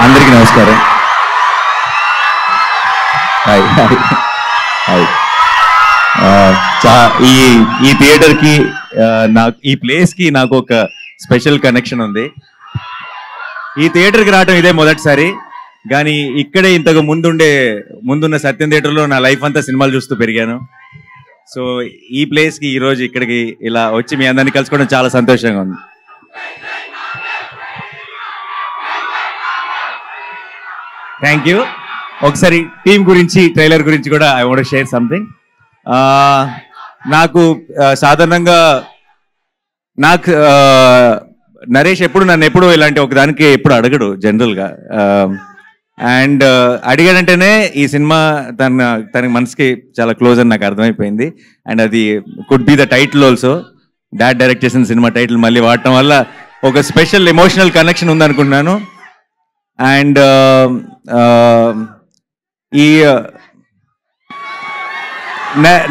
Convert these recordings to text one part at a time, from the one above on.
అందరికీ నమస్కారం. Hi hi hi. ఈ థియేటర్కి నాకు ఈ ప్లేస్కి నాకు ఒక స్పెషల్ కనెక్షన్ ఉంది. ఈ థియేటర్కి రావడం ఇదే మొదటిసారి, కానీ ఇక్కడే ఇంతకు ముందున్న సత్యం థియేటర్లో నా లైఫ్ అంతా సినిమాలు చూస్తూ పెరిగాను. సో ఈ ప్లేస్కి ఈరోజు ఇక్కడికి ఇలా వచ్చి మీ అందరినీ కలుసుకోవడం చాలా సంతోషంగా ఉంది. Thank you. ఒకసారి టీం గురించి, ట్రైలర్ గురించి కూడా ఐ వాంట్ షేర్ సంథింగ్. నాకు సాధారణంగా నరేష్ నన్ను ఎప్పుడు ఇలాంటి ఒక దానికి ఎప్పుడు అడగడు జనరల్గా. అండ్ అడిగాడంటేనే ఈ సినిమా తనకి మనసుకి చాలా క్లోజ్ అని నాకు అర్థమైపోయింది. అండ్ అది could be the title also. Dad direct చేసిన సినిమా టైటిల్ మళ్ళీ వాడటం వల్ల ఒక స్పెషల్ ఎమోషనల్ కనెక్షన్ ఉందనుకుంటున్నాను. అండ్ ఈ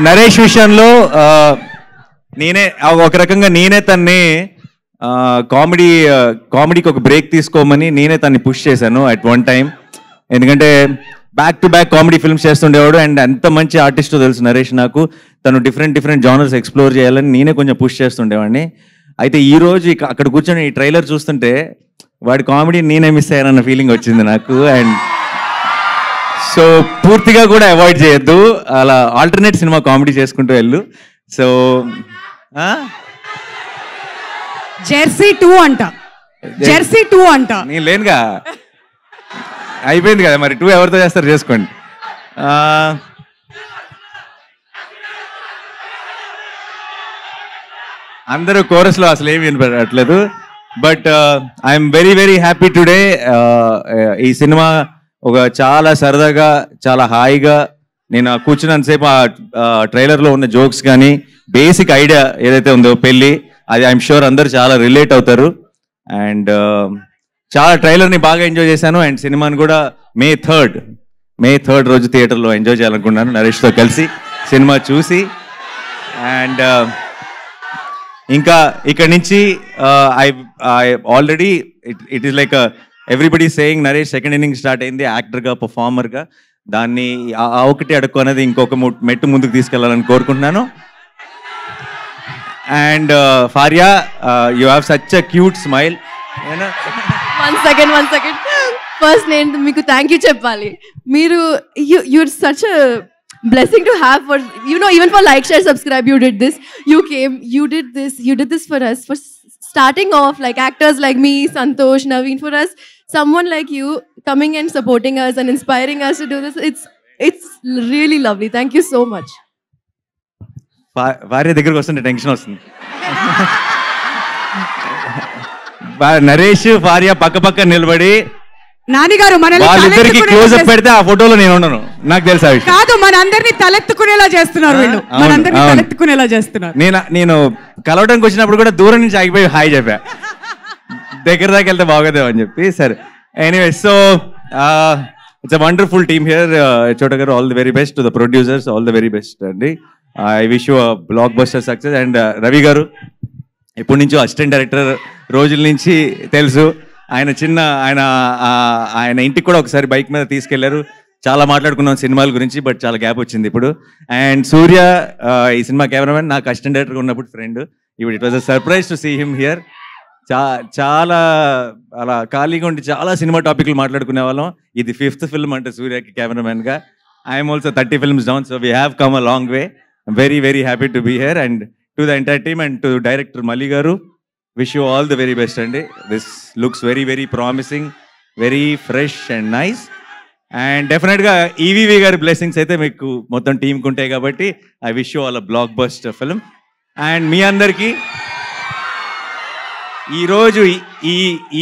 నరేష్ విషయంలో ఒక రకంగా నేనే తన్ని కామెడీకి ఒక బ్రేక్ తీసుకోమని నేనే తన్ని పుష్ చేశాను అట్ వన్ టైం. ఎందుకంటే back to back comedy films చేస్తుండేవాడు. అండ్ ఎంత మంచి ఆర్టిస్టో తెలుసు నరేష్ నాకు. తను డిఫరెంట్ జానర్స్ ఎక్స్ప్లోర్ చేయాలని నేనే కొంచెం పుష్ చేస్తుండేవాడిని. అయితే ఈ రోజు అక్కడ కూర్చొని ఈ ట్రైలర్ చూస్తుంటే వాడి కామెడీ నేనే మిస్ అయ్యానన్న ఫీలింగ్ వచ్చింది నాకు. అండ్ సో పూర్తిగా కూడా అవాయిడ్ చేయొద్దు, అలా ఆల్టర్నేట్ సినిమా కామెడీ చేసుకుంటూ వెళ్ళు. సో జెర్సీ 2 అంట, జెర్సీ 2 అంట. నేను లేనుగా, అయిపోయింది కదా మరి. 2 ఎవరితో చేస్తారు చేసుకోండి. అందరూ కోరస్లో అసలు ఏమి వినపడట్లేదు. But I'm very happy today. ఈ సినిమా ఒక చాలా సరదాగా, చాలా హాయిగా నేను కూర్చున్నంతసేపు ఆ ట్రైలర్లో ఉన్న జోక్స్ కానీ బేసిక్ ఐడియా ఏదైతే ఉందో పెళ్ళి, అది ఐఎమ్ షూర్ అందరూ చాలా రిలేట్ అవుతారు. అండ్ చాలా ట్రైలర్ని బాగా ఎంజాయ్ చేశాను. అండ్ సినిమాని కూడా మే 3rd రోజు థియేటర్లో ఎంజాయ్ చేయాలనుకున్నాను నరేష్తో కలిసి సినిమా చూసి. అండ్ ఇంకా ఇక్కడ నుంచి I already it is like everybody saying Naresh second inning start అయింది యాక్టర్గా, పర్ఫార్మర్గా. దాన్ని ఒకటి అడుక్కు అనేది ఇంకొక మెట్టు ముందుకు తీసుకెళ్లాలని కోరుకుంటున్నాను. And Faria, you have such a cute smile. One second first నేను మీకు థ్యాంక్ యూ చెప్పాలి. మీరు you're such a blessing to have for, even for like, share, subscribe. You did this, you came, you did this for us, for starting off, like actors like me, Santosh, Naveen. For us, someone like you coming and supporting us and inspiring us to do this, it's really lovely. Thank you so much. భార్య దగ్గరకు వస్తుంటే tension వస్తుంది. నరేష్ భార్య పక్క నిలబడి నానిగారు వాళ్ళిద్దరికి close up పెడితే ఆ ఫోటోలో నేను ఉండను. నాకు తెలుసా కాదు, మనందరినీ తలెత్తుకునేలా చేస్తున్నారు వీళ్ళు, మనందరినీ తలెత్తుకునేలా చేస్తున్నారు. నేను కలవడానికి వచ్చినప్పుడు కూడా దూరం నుంచి ఆగిపోయి హాయ్ చెప్పా, దగ్గర దాకా వెళ్తే బాగోదేమో అని చెప్పి. సరే, anyway, so it's a wonderful team here. Chota గారు, all the very best. To the producers, all the very best అండి. I wish you blockbuster success. And Ravi గారు ఎప్పటి నుంచో అసిస్టెంట్ డైరెక్టర్ రోజుల నుంచి తెలుసు. ఆయన ఇంటికి కూడా ఒకసారి బైక్ మీద తీసుకెళ్లారు. చాలా మాట్లాడుకున్నాం సినిమాల గురించి, బట్ చాలా గ్యాప్ వచ్చింది ఇప్పుడు. అండ్ సూర్య, ఈ సినిమా కెమెరామెన్, నాకు అసిస్టెంట్ డైరెక్టర్ ఉన్నప్పుడు ఫ్రెండ్. ఇప్పుడు it was a surprise to see him here. చాలా అలా ఖాళీగా ఉండి చాలా సినిమా టాపిక్లు మాట్లాడుకునే వాళ్ళం. ఇది 5th ఫిల్మ్ అంటే సూర్యకి కెమెరామెన్గా. I'm also 30 films down, so we have come a long way. I'm very happy to be here. And to the entire team and to director Mali garu, wish you all the very best andi. This looks very promising, very fresh and nice. And definitely ga EVV garu blessings aithe meeku mottham team ku untayi kabatti I wish you all a blockbuster film. And మీ అందరికి ఈ రోజు ఈ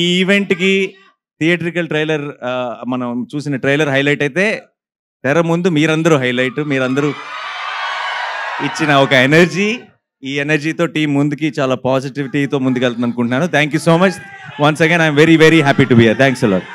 event కి theatrical trailer మనం చూసిన trailer highlight అయితే, తెర ముందు మీరందరూ హైలైట్. మీరందరూ ఇచ్చిన ఒక ఎనర్జీ, ఈ ఎనర్జీతో టీం ముందుకి చాలా పాజిటివిటీతో ముందుకు వెళ్తుంది అనుకుంటున్నాను. Thank you so much once again. I'm very happy to be here. Thanks a lot.